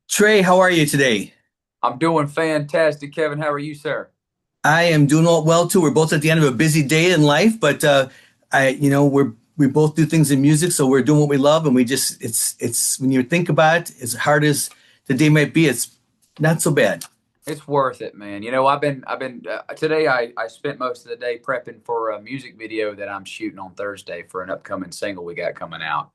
Trey, how are you today? I'm doing fantastic, Kevin. How are you, sir? I am doing well too. We're both at the end of a busy day in life, but we both do things in music, so we're doing what we love, and we just it's when you think about it, as hard as the day might be, it's not so bad. It's worth it, man. I've been today. I spent most of the day prepping for a music video that I'm shooting on Thursday for an upcoming single we got coming out.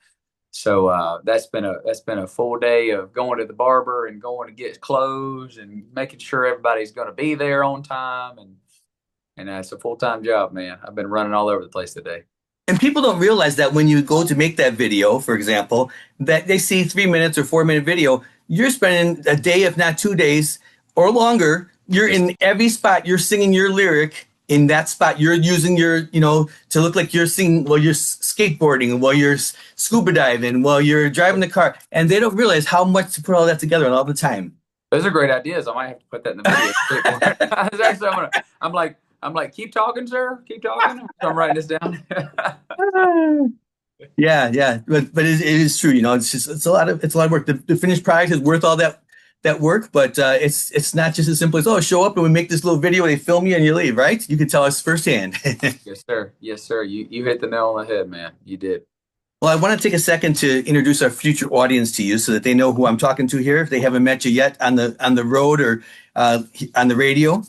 So that's been a full day of going to the barber and going to get clothes and making sure everybody's going to be there on time and it's a full time job, man. I've been running all over the place today. And people don't realize that when you go to make that video, for example, that they see 3 minutes or 4 minute video, you're spending a day, if not 2 days or longer. You're Yes, in every spot. You're singing your lyric in that spot. You're using to look like you're singing while you're skateboarding, while you're scuba diving, while you're driving the car. And they don't realize how much to put all that together and all the time. those are great ideas. I might have to put that in the video. I'm like, keep talking, sir. Keep talking. So I'm writing this down. Yeah, yeah, but it is true. It's a lot of work. The finished product is worth all that work, but it's not just as simple as, oh, show up and we make this little video, they film you and you leave, right? You can tell us firsthand. Yes, sir. Yes, sir. You hit the nail on the head, man. You did. Well, I want to take a second to introduce our future audience to you so that they know who I'm talking to here if they haven't met you yet on the road or on the radio,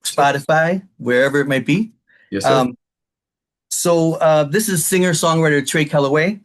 Sure. Spotify, wherever it might be. Yes, sir. Um, so this is singer-songwriter Trey Calloway.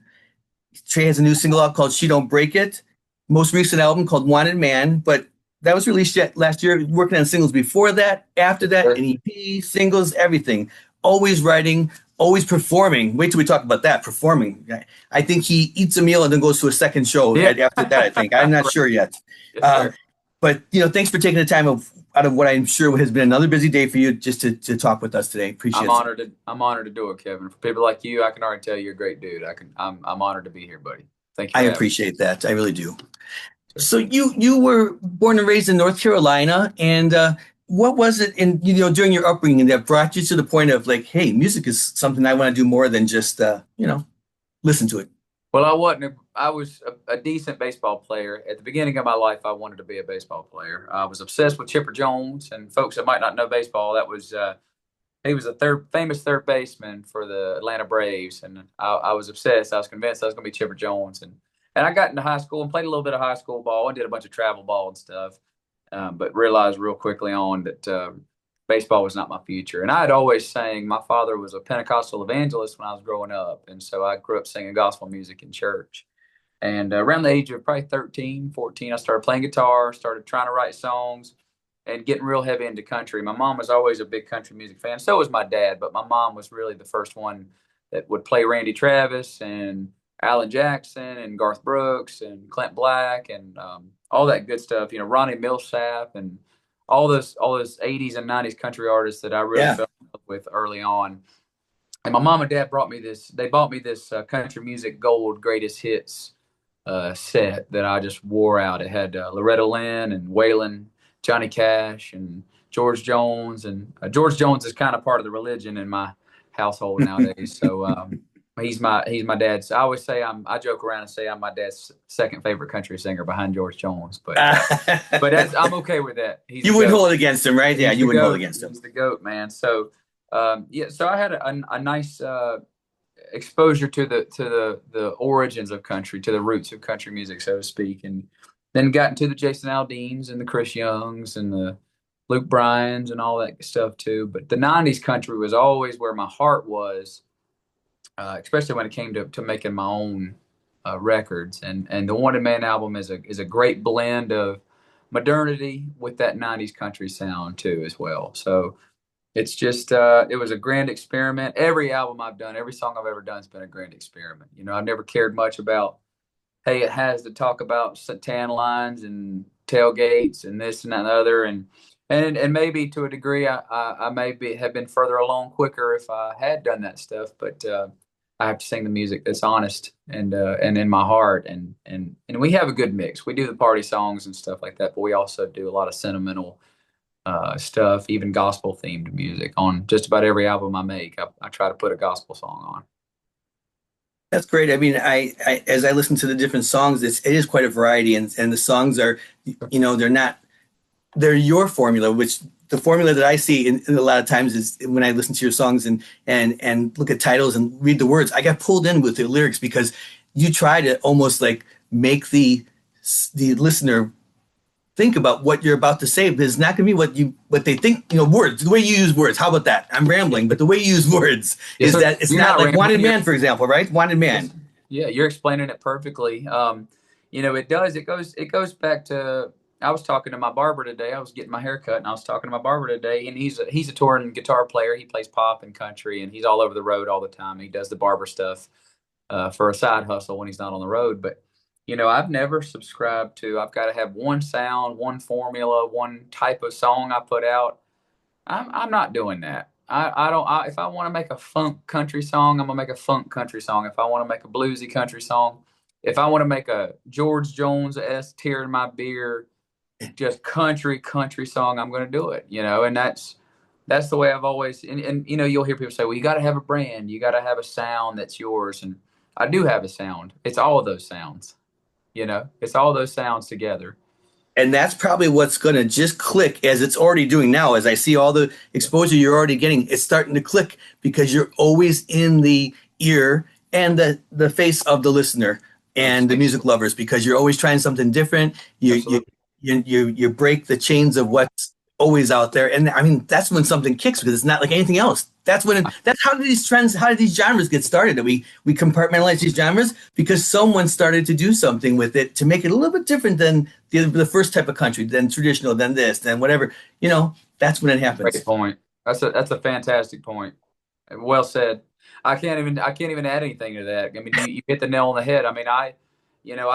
Trey has a new single out called She Don't Break It. Most recent album called Wanted Man, but that was released yet last year. Working on singles before that, after that, Sure. an EP, singles, everything. Always writing, always performing. Wait till we talk about that, performing. I think he eats a meal and then goes to a second show Yeah. after that, I think. I'm not Right. sure yet. Yes, Um, sir. but, thanks for taking the time out of what I'm sure has been another busy day for you just to talk with us today. I'm Appreciate it. honored to I'm honored to do it, Kevin. For people like you, I can already tell you're a great dude. I'm honored to be here, buddy. Thank you I for having appreciate that. I really do. me. So you were born and raised in North Carolina, and what was it in during your upbringing that brought you to the point of like, hey, music is something I want to do more than just listen to it. Well, I was a decent baseball player. At the beginning of my life, I wanted to be a baseball player. I was obsessed with Chipper Jones, and folks that might not know baseball, that was he was a famous third baseman for the Atlanta Braves, and I was obsessed. I was convinced I was going to be Chipper Jones, and I got into high school and played a little bit of high school ball and did a bunch of travel ball and stuff, but realized real quickly on that baseball was not my future. And I had always sang. My father was a Pentecostal evangelist when I was growing up, and so I grew up singing gospel music in church. And around the age of probably 13, 14, I started playing guitar, started trying to write songs and getting real heavy into country. My mom was always a big country music fan. So was my dad, but my mom was really the first one that would play Randy Travis and Alan Jackson and Garth Brooks and Clint Black and all that good stuff. Ronnie Millsap and all those 80s and 90s country artists that I really Yeah. fell in love with early on. And my mom and dad brought me this. They bought me this country music gold greatest hits set that I just wore out. It had Loretta Lynn and Waylon, Johnny Cash, and George Jones. And George Jones is kind of part of the religion in my household nowadays. So he's my dad's. I joke around and say I'm my dad's second favorite country singer behind George Jones. But I'm okay with that. He's You the wouldn't goat. hold it against him, right? Yeah, He's you the wouldn't hold it goat. against him. He's the goat, man. So yeah, so I had a nice exposure to the origins of country, to the roots of country music, so to speak, and then got into the Jason Aldeans and the Chris Youngs and the Luke Bryans and all that stuff too. But the '90s country was always where my heart was, especially when it came to making my own records. And the Wanted Man album is a great blend of modernity with that '90s country sound too, as well. So it's just it was a grand experiment. Every album I've done, every song I've ever done has been a grand experiment. I've never cared much about, hey, it has to talk about tan lines and tailgates and this and that and the other, and maybe to a degree I maybe have been further along quicker if I had done that stuff. But I have to sing the music that's honest and in my heart, and we have a good mix. We do the party songs and stuff like that, but we also do a lot of sentimental stuff, even gospel themed music on just about every album I make. I try to put a gospel song on. That's great. I mean, I as I listen to the different songs, it is quite a variety, and the songs are, they're not they're your formula, which the formula that I see in a lot of times is when I listen to your songs and look at titles and read the words, I get pulled in with the lyrics because you try to almost like make the listener think about what you're about to say, but it's not going to be what they think. Words, the way you use words. How about that? I'm rambling, but the way you use words Yes, is sir. that it's You're not not like rambling. Wanted Man, for example, right? Wanted Man. Yeah, you're explaining it perfectly. It does. It goes back to. I was talking to my barber today. I was getting my hair cut, and I was talking to my barber today, and he's a touring guitar player. He plays pop and country, and he's all over the road all the time. He does the barber stuff for a side hustle when he's not on the road. But I've never subscribed to. I've got to have one sound, one formula, one type of song I put out. I'm not doing that. I don't. If I want to make a funk country song, I'm gonna make a funk country song. If I want to make a bluesy country song, if I want to make a George Jones s tear in my beer, just country song, I'm gonna do it. And that's the way I've always. And you'll hear people say, well, you got to have a brand, you got to have a sound that's yours, and I do have a sound. It's all of those sounds. It's all those sounds together. And that's probably what's going to just click as it's already doing now. As I see all the exposure you're already getting, it's starting to click because you're always in the ear and the face of the listener and the music lovers because you're always trying something different. Absolutely. You break the chains of what's always out there, and I mean that's when something kicks because it's not like anything else. That's how did these genres get started? That we compartmentalize these genres because someone started to do something with it to make it a little bit different than the first type of country, then traditional, then this, then whatever. That's when it happens. Great point. That's a fantastic point. Well said. I can't even add anything to that. I mean, you hit the nail on the head. I mean, I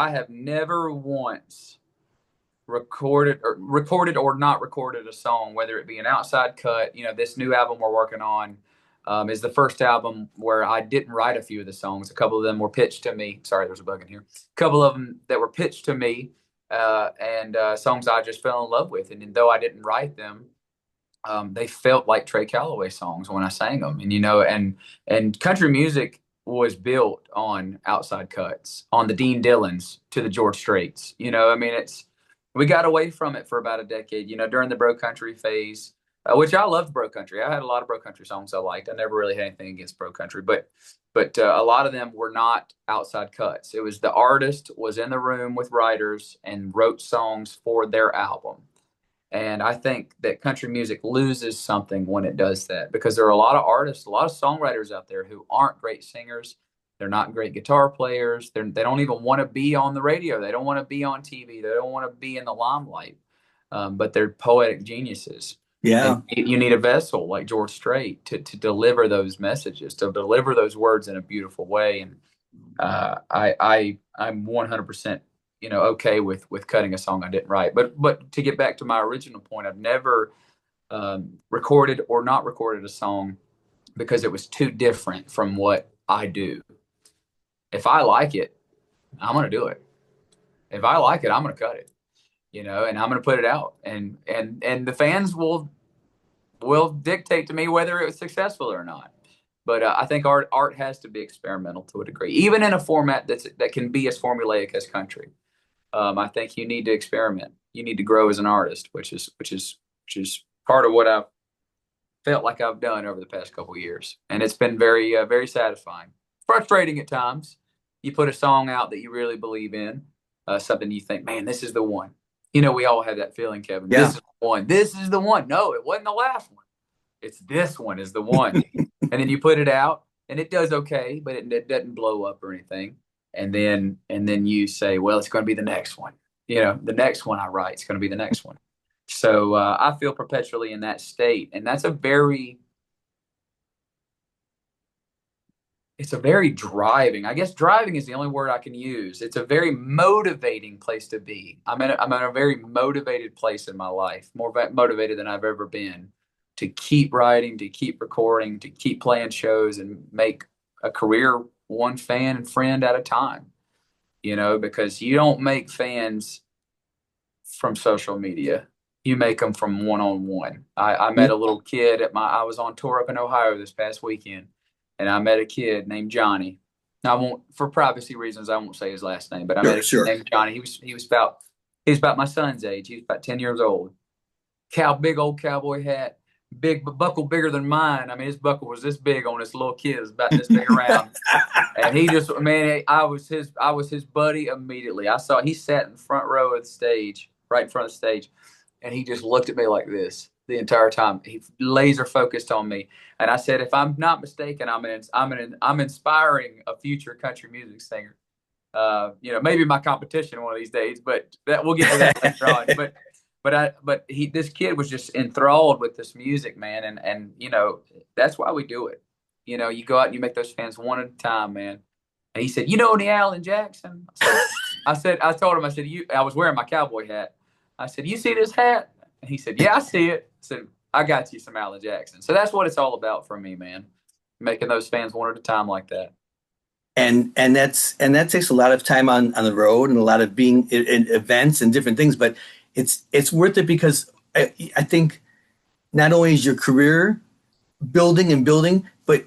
have never once recorded or not recorded a song, whether it be an outside cut. This new album we're working on is the first album where I didn't write a few of the songs. A couple of them were pitched to me. Sorry, there's a bug in here. A couple of them that were pitched to me, and songs I just fell in love with. And though I didn't write them, they felt like Trey Calloway songs when I sang them. And country music was built on outside cuts, on the Dean Dillons to the George Straits. I mean, we got away from it for about a decade. During the bro country phase, which I loved bro country. I had a lot of bro country songs I liked. I never really had anything against bro country, but a lot of them were not outside cuts. It was the artist was in the room with writers and wrote songs for their album. And I think that country music loses something when it does that because there are a lot of artists, a lot of songwriters out there who aren't great singers. They're not great guitar players. They don't even want to be on the radio. They don't want to be on TV. They don't want to be in the limelight. But they're poetic geniuses. Yeah. And you need a vessel like George Strait to deliver those messages, to deliver those words in a beautiful way. And I'm 100% okay with cutting a song I didn't write. But to get back to my original point, I've never recorded or not recorded a song because it was too different from what I do. If I like it, I'm gonna do it. If I like it, I'm gonna cut it. And I'm gonna put it out, and the fans will dictate to me whether it was successful or not. But I think art has to be experimental to a degree, even in a format that can be as formulaic as country. I think you need to experiment. You need to grow as an artist, which is part of what I've felt like I've done over the past couple of years, and it's been very very satisfying. Frustrating at times. You put a song out that you really believe in, something you think, man, this is the one. We all have that feeling, Kevin. Yeah. This is the one. This is the one. No, it wasn't the last one. It's this one is the one. And then you put it out, and it does okay, but it doesn't blow up or anything. And then you say, well, it's going to be the next one. The next one I write is going to be the next one. So I feel perpetually in that state, and that's it's a very driving. I guess driving is the only word I can use. It's a very motivating place to be. I'm in a very motivated place in my life, more motivated than I've ever been to keep writing, to keep recording, to keep playing shows and make a career one fan and friend at a time. Because you don't make fans from social media. You make them from one-on-one. I met a little kid I was on tour up in Ohio this past weekend, and I met a kid named Johnny. I won't, for privacy reasons, I won't say his last name, but I met Sure, a kid sure. named Johnny. He was about my son's age. He was about 10 years old. Big old cowboy hat, big buckle bigger than mine. I mean, his buckle was this big on this little kid. It was about this big around. And he just, man, I was his buddy immediately. He sat in the front row of the stage, right in front of the stage, and he just looked at me like this the entire time. He laser focused on me, and I said, if I'm not mistaken, I'm inspiring a future country music singer. Maybe my competition one of these days, but that we'll get to that later on. But this kid was just enthralled with this music, man, and that's why we do it. You go out and you make those fans one at a time, man. And he said, any Alan Jackson? I told him, I said, I was wearing my cowboy hat. I said, you see this hat? And he said, yeah, I see it. I said, I got you some Alan Jackson. So that's what it's all about for me, man. Making those fans one at a time like that. And that takes a lot of time on the road and a lot of being in events and different things, but it's worth it because I think not only is your career building and building, but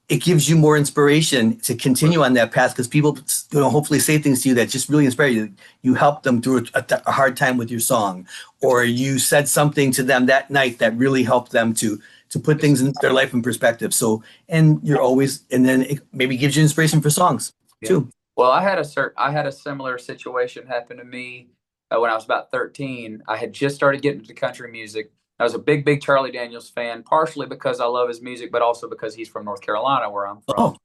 it gives you more inspiration to continue on that path because people hopefully say things to you that just really inspire you. You help them through a hard time with your song, or you said something to them that night that really helped them to put things in their life in perspective. So, and you're always, and then it maybe gives you inspiration for songs Yeah. too. Well, I had a similar situation happen to me when I was about 13. I had just started getting into country music. I was a big, big Charlie Daniels fan, partially because I love his music, but also because he's from North Carolina, where I'm from. Oh,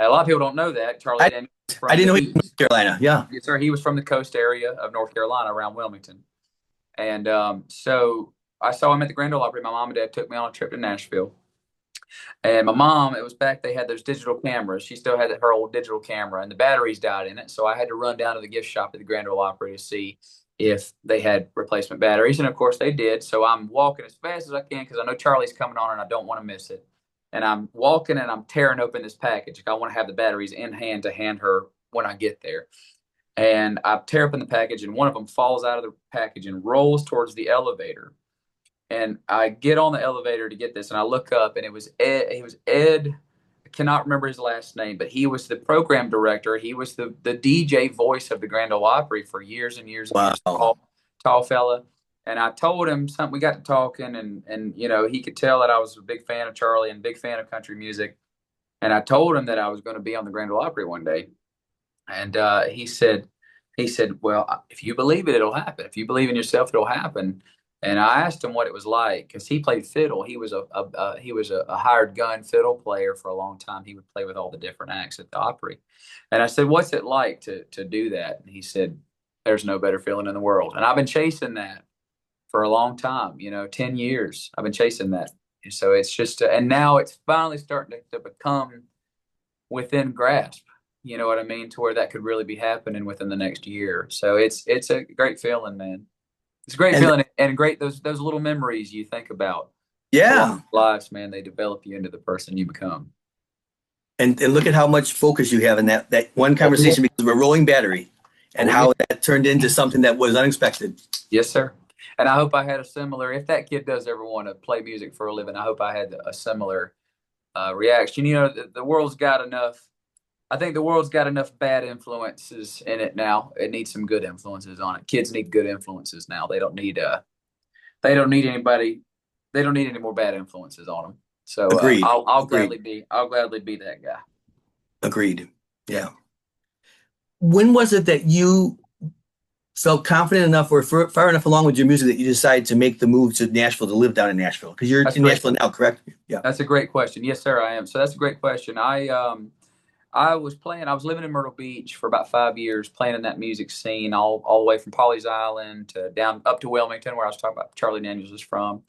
A lot of people don't know that Charlie I Daniels is I from didn't the know he was East. from Carolina. Yeah. Yes, sir. He was from the coast area of North Carolina around Wilmington. And so I saw him at the Grand Ole Opry. My mom and dad took me on a trip to Nashville. And my mom, it was back, they had those digital cameras. She still had her old digital camera, and the batteries died in it. So I had to run down to the gift shop at the Grand Ole Opry to see if they had replacement batteries. And of course they did. So I'm walking as fast as I can because I know Charlie's coming on and I don't want to miss it. And I'm walking and I'm tearing open this package. I want to have the batteries in hand to hand her when I get there. And I tear open the package, and one of them falls out of the package and rolls towards the elevator. And I get on the elevator to get this, and I look up, and it was Ed. He was Ed. I cannot remember his last name, but he was the program director. He was the DJ voice of the Grand Ole Opry for years and years and years. Wow. Tall fella. And I told him something. We got to talking, and he could tell that I was a big fan of Charlie and a big fan of country music. And I told him that I was going to be on the Grand Ole Opry one day. And he said, well, if you believe it, it'll happen. If you believe in yourself, it'll happen. And I asked him what it was like because he played fiddle. He was a hired gun fiddle player for a long time. He would play with all the different acts at the Opry. And I said, what's it like to do that? And he said, there's no better feeling in the world. And I've been chasing that for a long time, 10 years. I've been chasing that. So it's just, and now it's finally starting to become within grasp. You know what I mean? To where that could really be happening within the next year. So it's a great feeling, man. It's a great And feeling and great those little memories you think about along yeah. lives, man. They develop you into the person you become. And look at how much focus you have in that one Oh yeah. conversation because of a rolling battery and Oh yeah. how that turned into something that was unexpected. Yes, sir. And I hope I had a similar. If that kid does ever want to play music for a living, I hope I had a similar reaction. The world's got enough. I think the world's got enough bad influences in it now. It needs some good influences on it. Kids need good influences now. They don't need anybody. They don't need any more bad influences on them. So Agreed. I'll Agreed. gladly be that guy. Agreed. Yeah. Yeah. When was it that you felt confident enough or far enough along with your music that you decided to make the move to Nashville to live down in Nashville? Because you're That's in great. Nashville now, correct? Yeah. That's a great question. Yes, sir, I am. So that's a great question. I was playing. I was living in Myrtle Beach for about 5 years, playing in that music scene, all the way from Pawleys Island to down up to Wilmington, where I was talking about Charlie Daniels is from,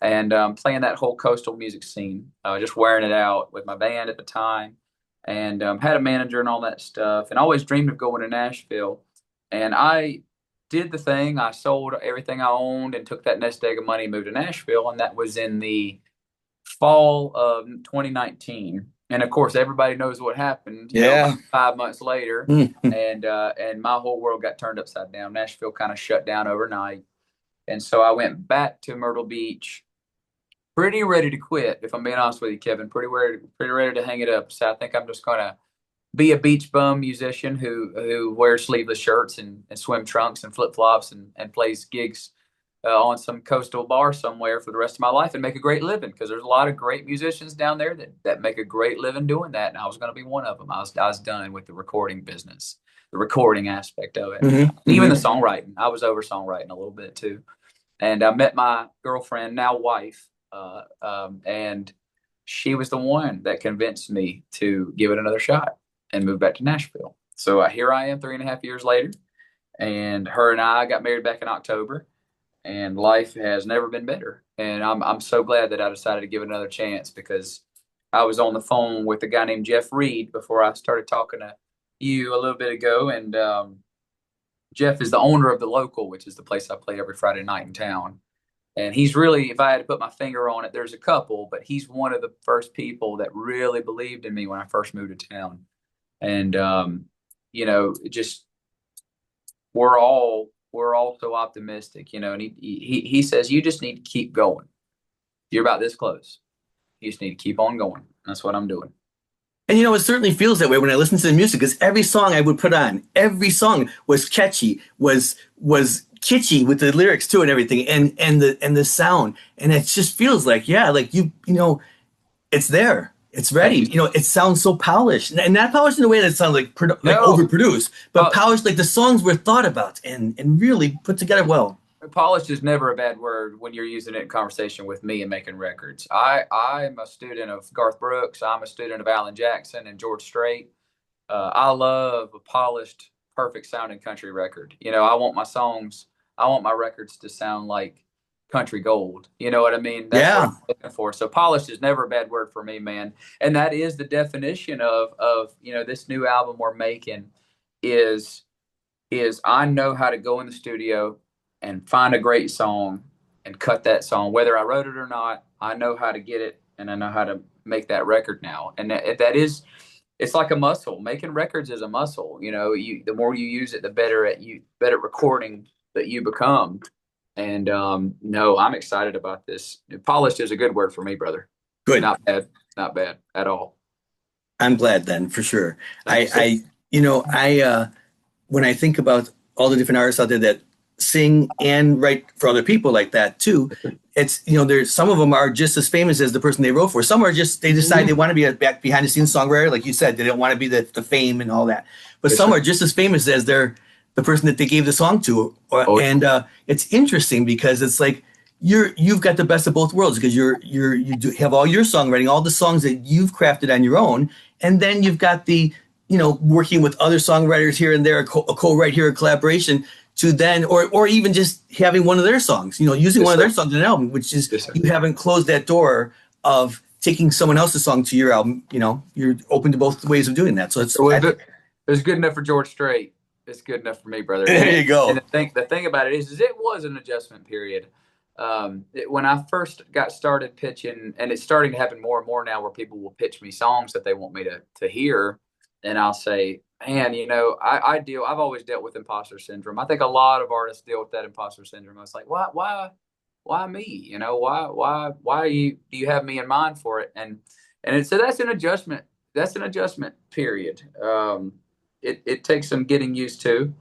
and playing that whole coastal music scene, just wearing it out with my band at the time, and had a manager and all that stuff, and always dreamed of going to Nashville. And I did the thing. I sold everything I owned and took that nest egg of money and moved to Nashville, and that was in the fall of 2019. And of course, everybody knows what happened, Yeah. 5 months later, Mm. and my whole world got turned upside down. Nashville kind of shut down overnight, and so I went back to Myrtle Beach, pretty ready to quit. If I'm being honest with you, Kevin, pretty ready to hang it up. So I think I'm just gonna be a beach bum musician who wears sleeveless shirts and swim trunks and flip flops and plays gigs on some coastal bar somewhere for the rest of my life and make a great living, because there's a lot of great musicians down there that make a great living doing that, and I was going to be one of them. I was done with the recording business, the recording aspect of it, Hmm. even the Hmm. songwriting. I was over songwriting a little bit too, and I met my girlfriend, now wife, and she was the one that convinced me to give it another shot and move back to Nashville. So here I am 3.5 years later, and her and I got married back in October, and life has never been better. And I'm so glad that I decided to give it another chance, because I was on the phone with a guy named Jeff Reed before I started talking to you a little bit ago, and Jeff is the owner of the Local, which is the place I play every Friday night in town. And he's really, if I had to put my finger on it, there's a couple, but he's one of the first people that really believed in me when I first moved to town. And just we're all so optimistic, and he says you just need to keep going. You're about this close. You just need to keep on going. That's what I'm doing. And it certainly feels that way when I listen to the music, because every song I would put on, every song was catchy, was kitschy with the lyrics too and everything, and the sound, and it just feels like, yeah, like it's there, it's ready. Thank you. It sounds so polished, and not polished in a way that sounds like like No, overproduced, but uh, polished like the songs were thought about and really put together well. polished is never a bad word when you're using it in conversation with me and making records. I'm a student of Garth Brooks. I'm a student of Alan Jackson and George Strait. I love a polished, perfect sounding country record. I want my records to sound like country gold. You know what I mean? That's what Yeah. I'm looking for. So polished is never a bad word for me, man. And that is the definition of this new album we're making is I know how to go in the studio and find a great song and cut that song, whether I wrote it or not. I know how to get it, and I know how to make that record now. And that is, it's like a muscle. Making records is a muscle. The more you use it, the better recording that you become. And no, I'm excited about this. Polished is a good word for me, brother. Good. Not bad, not bad at all. I'm glad then, for sure. Thank you, sir. When I think about all the different artists out there that sing and write for other people like that too, it's there's some of them are just as famous as the person they wrote for. Some are just, they decide they want to be a back behind the scenes songwriter, like you said. They don't want to be the fame and all that. But Yes, some sir. are just as famous as the person that they gave the song to. Oh, And it's interesting because it's like you've got the best of both worlds, because you do have all your songwriting, all the songs that you've crafted on your own, and then you've got the working with other songwriters here and there, a co-write here, a collaboration to then, or even just having one of their songs, using yes, one of their sir. songs in an album, which is, Yes, sir. you haven't closed that door of taking someone else's song to your album. You're open to both ways of doing that. So Well, if it was good enough for George Strait, it's good enough for me, brother. there you And go. the thing about it is it was an adjustment period. When I first got started pitching, and it's starting to happen more and more now, where people will pitch me songs that they want me to hear, and I'll say, man, I've always dealt with imposter syndrome. I think a lot of artists deal with that imposter syndrome. I was like, why me? Why do you have me in mind for it? So that's an adjustment. That's an adjustment period. It takes some getting used to.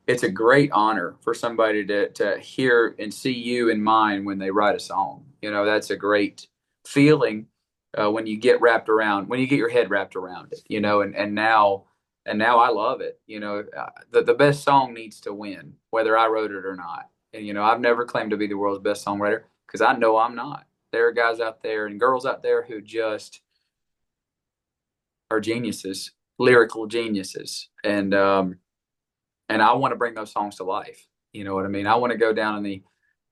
It's a great honor for somebody to hear and see you in mind when they write a song. That's a great feeling when you get your head wrapped around it. And now I love it. The best song needs to win, whether I wrote it or not. And I've never claimed to be the world's best songwriter, because I know I'm not. There are guys out there and girls out there who just are geniuses, lyrical geniuses, and I want to bring those songs to life. You know what I mean? I want to go down in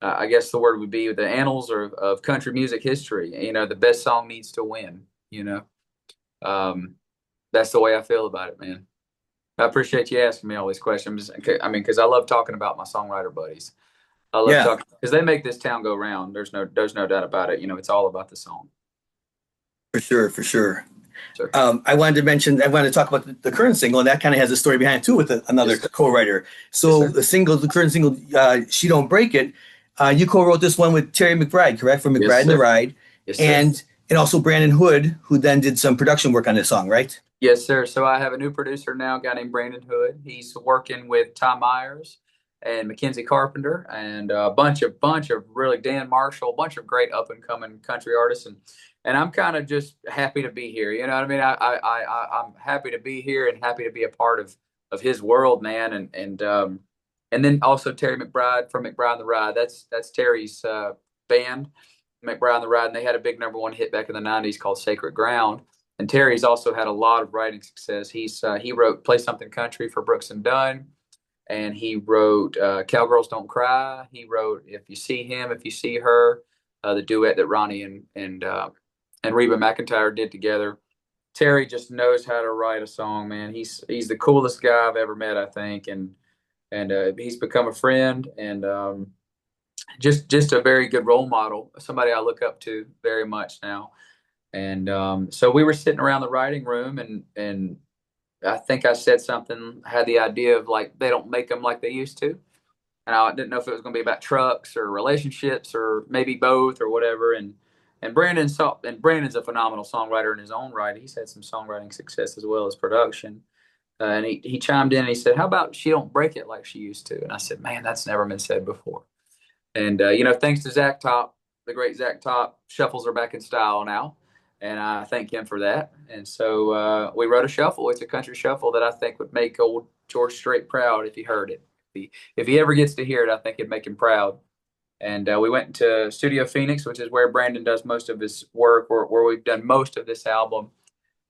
I guess the word would be the annals of country music history. The best song needs to win. That's the way I feel about it, man. I appreciate you asking me all these questions. I mean, because I love talking about my songwriter buddies. I love Yeah, talking because they make this town go round. There's no doubt about it. It's all about the song. for sure, for sure. So, I wanted to talk about the current single, and that kind of has a story behind it too, with another yes, sir. co-writer. Yes, So sir. the current single, "She Don't Break It," you co-wrote this one with Terry McBride, correct? From Yes, McBride and the sir. Ride, Yes, sir. and also Brandon Hood, who then did some production work on this song, right? Yes, sir. So I have a new producer now, a guy named Brandon Hood. He's working with Tom Myers and Mackenzie Carpenter and a bunch of really Dan Marshall, a bunch of great up and coming country artists, and I'm kind of just happy to be here. You know what I mean? I'm happy to be here and happy to be a part of his world, man. And then also Terry McBride from McBride and the Ride. That's Terry's band, McBride and the Ride, and they had a big #1 hit back in the '90s called Sacred Ground. And Terry's also had a lot of writing success. He wrote "Play Something Country" for Brooks and Dunn, and he wrote "Cowgirls Don't Cry." He wrote "If You See Him, If You See Her," the duet that Ronnie and Reba McEntire did together. Terry just knows how to write a song, man. He's the coolest guy I've ever met, I think, and he's become a friend and just a very good role model, somebody I look up to very much now. And so we were sitting around the writing room, and I think I said something, had the idea of like they don't make them like they used to, and I didn't know if it was going to be about trucks or relationships or maybe both or whatever. And Brandon's a phenomenal songwriter in his own right. He's had some songwriting success as well as production. And he chimed in and he said, "How about she don't break it like she used to?" And I said, "Man, that's never been said before." And thanks to Zach Top, the great Zach Top, shuffles are back in style now, and I thank him for that. And so we wrote a shuffle. It's a country shuffle that I think would make old George Strait proud if he heard it. If he ever gets to hear it, I think it'd make him proud. And we went into Studio Phoenix, which is where Brandon does most of his work, where we've done most of this album,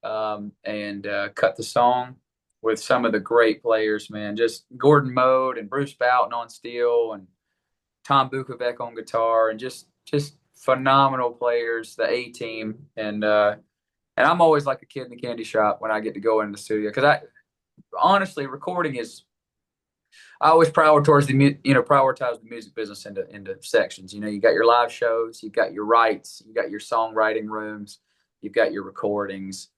and cut the song with some of the great players, man. Just Gordon Mode and Bruce Boughton on steel and Tom Bukovac on guitar, and just phenomenal players, the A team, and I'm always like a kid in the candy shop when I get to go into the studio because I honestly recording is I always prioritize the music business into sections. You got your live shows, you've got your rights, you got your songwriting rooms, you've got your recordings,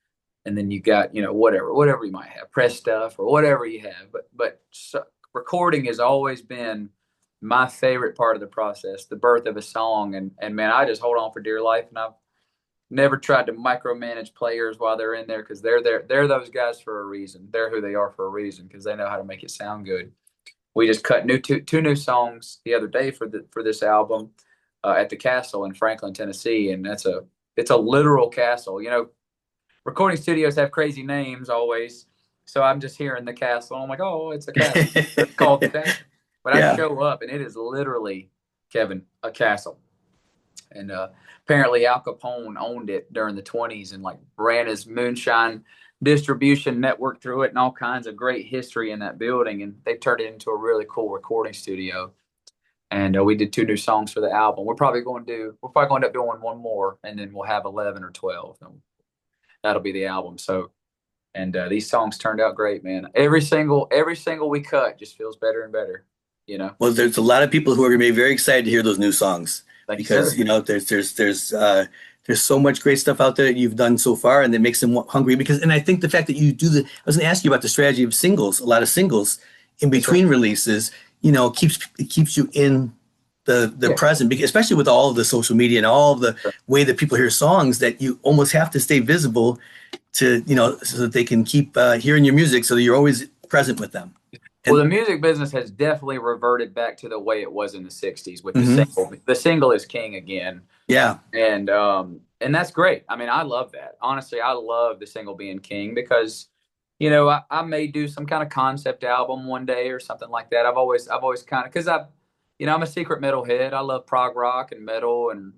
and then you got whatever you might have, press stuff or whatever you have. But recording has always been my favorite part of the process, the birth of a song, and man, I just hold on for dear life, and I've never tried to micromanage players while they're in there because they're there. They're those guys for a reason. They're who they are for a reason because they know how to make it sound good. We just cut two new songs the other day for this album at the Castle in Franklin, Tennessee, and it's a literal castle. Recording studios have crazy names always, so I'm just hearing the Castle. I'm like, oh, it's a castle. It's called the Castle. But I Yeah. show up and it is literally, Kevin, a castle. And apparently Al Capone owned it during the 20s and like ran his moonshine distribution network through it and all kinds of great history in that building. And they turned it into a really cool recording studio. And we did two new songs for the album. We're probably going to end up doing one more, and then we'll have 11 or 12. And that'll be the album. So, and these songs turned out great, man. Every single we cut just feels better and better. Well, there's a lot of people who are going to be very excited to hear those new songs Thank you, because sir. there's so much great stuff out there that you've done so far, and that makes them hungry. And I think the fact that you do I was going to ask you about the strategy of singles, a lot of singles in Yes, sir. between releases, keeps you in the Yeah. present, especially with all of the social media and all of the way that people hear songs, that you almost have to stay visible so that they can keep hearing your music, so that you're always present with them. Well, And the music business has definitely reverted back to the way it was in the '60s with the mhm, single. The single is king again, yeah, and that's great. I mean, I love that. Honestly, I love the single being king because, I may do some kind of concept album one day or something like that. I've always kind of because I'm a secret metalhead. I love prog rock and metal, and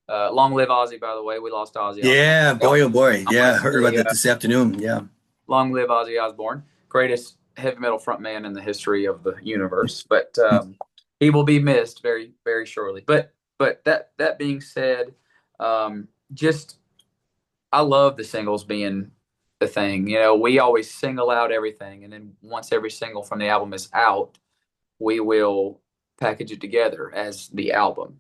long live Ozzy. By the way, we lost Ozzy Osbourne. yeah, boy, oh boy, I yeah, want I to heard about say that this afternoon. Yeah. long live Ozzy Osbourne, greatest heavy metal frontman in the history of the universe. But he will be missed very, very shortly. But that being said, just I love the singles being the thing. We always single out everything, and then once every single from the album is out, we will package it together as the album.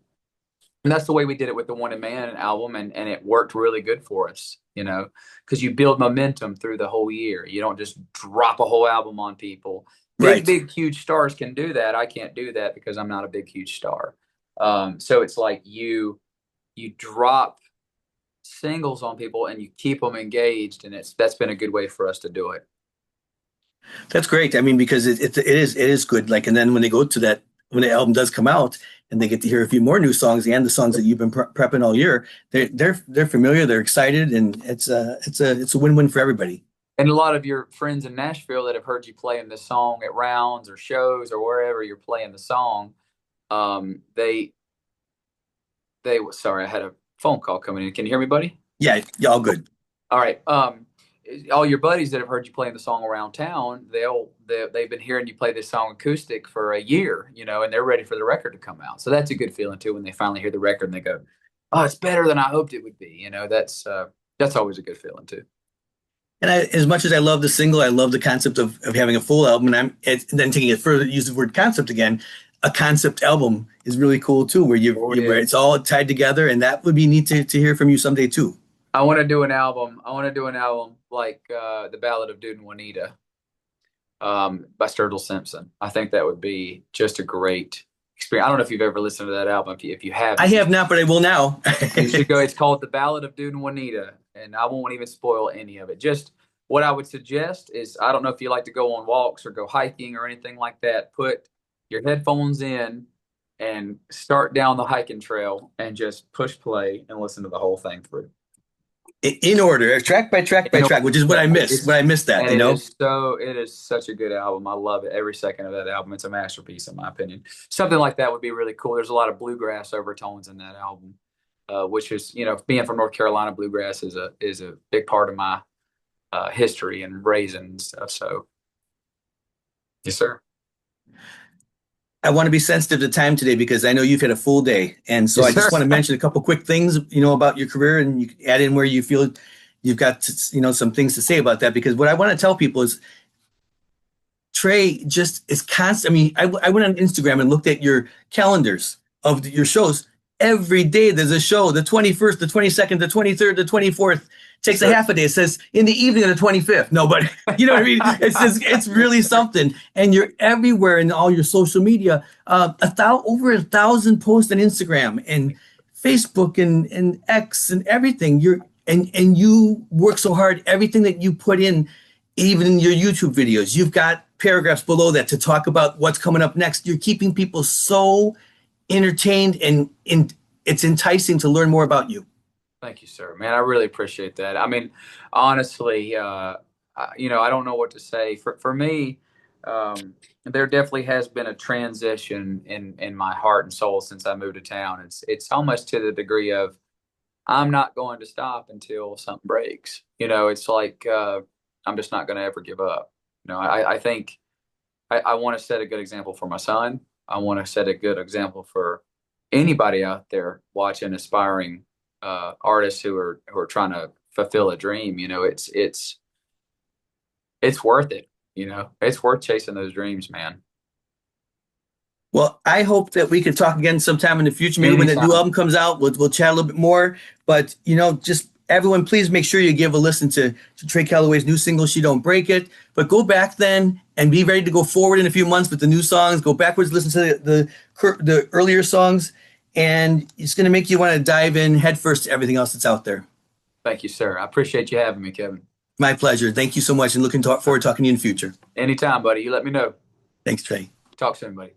And that's the way we did it with the Wanted Man album, and it worked really good for us, because you build momentum through the whole year. You don't just drop a whole album on people. Big, Right. big, huge stars can do that. I can't do that because I'm not a big, huge star. So it's like you drop singles on people and you keep them engaged, and that's been a good way for us to do it. That's great. I mean, because it is good. Like, and then when they go to that, when the album does come out, and they get to hear a few more new songs and the songs that you've been prepping all year, they're familiar, they're excited, and it's a win-win for everybody. And a lot of your friends in Nashville that have heard you playing this song at rounds or shows or wherever you're playing the song, they sorry, I had a phone call coming in. Can you hear me, buddy? Yeah, yeah, all good. All right. All your buddies that have heard you playing the song around town, they've been hearing you play this song acoustic for a year, and they're ready for the record to come out. So that's a good feeling too when they finally hear the record and they go, "Oh, it's better than I hoped it would be." That's always a good feeling too. And as much as I love the single, I love the concept of having a full album. And then taking it further, use the word concept again. A concept album is really cool too, where it's all tied together, and that would be neat to hear from you someday too. I want to do an album. I want to do an album like the Ballad of Dude and Juanita by Sturgill Simpson. I think that would be just a great experience. I don't know if you've ever listened to that album. If you have, I have not, but I will now. you should go. It's called The Ballad of Dude and Juanita, and I won't even spoil any of it. Just what I would suggest is, I don't know if you like to go on walks or go hiking or anything like that. Put your headphones in and start down the hiking trail and just push play and listen to the whole thing through. In order, track by track by track, which is what I missed. What I missed that, it is such a good album. I love it. Every second of that album. It's a masterpiece, in my opinion. Something like that would be really cool. There's a lot of bluegrass overtones in that album, which is, being from North Carolina, bluegrass is a big part of my history and raising and stuff. So, yes, sir. I want to be sensitive to time today because I know you've had a full day. And so I just want to mention a couple quick things, about your career, and you add in where you feel you've got, some things to say about that. Because what I want to tell people is Trey just is constant. I mean, I went on Instagram and looked at your calendars of your shows. Every day there's a show, the 21st, the 22nd, the 23rd, the 24th. Takes a half a day. It says in the evening of the 25th. No, but you know what I mean? It's really something. And you're everywhere in all your social media. Over 1,000 posts on Instagram and Facebook and X and everything. And you work so hard. Everything that you put in, even in your YouTube videos, you've got paragraphs below that to talk about what's coming up next. You're keeping people so entertained, and it's enticing to learn more about you. Thank you, sir. Man, I really appreciate that. I mean, honestly, I don't know what to say. For me, there definitely has been a transition in my heart and soul since I moved to town. It's almost to the degree of, I'm not going to stop until something breaks. It's like I'm just not going to ever give up. I think I want to set a good example for my son. I want to set a good example for anybody out there watching, aspiring artists who are trying to fulfill a dream. It's worth it. It's worth chasing those dreams, man. Well, I hope that we could talk again sometime in the future. Maybe when the new album comes out, we'll chat a little bit more. But just everyone, please make sure you give a listen to Trey Calloway's new single, "She Don't Break It." But go back then and be ready to go forward in a few months with the new songs. Go backwards, listen to the earlier songs. And it's going to make you want to dive in headfirst to everything else that's out there. Thank you, sir. I appreciate you having me, Kevin. My pleasure. Thank you so much, and looking forward to talking to you in the future. Anytime, buddy. You let me know. Thanks, Trey. Talk soon, buddy.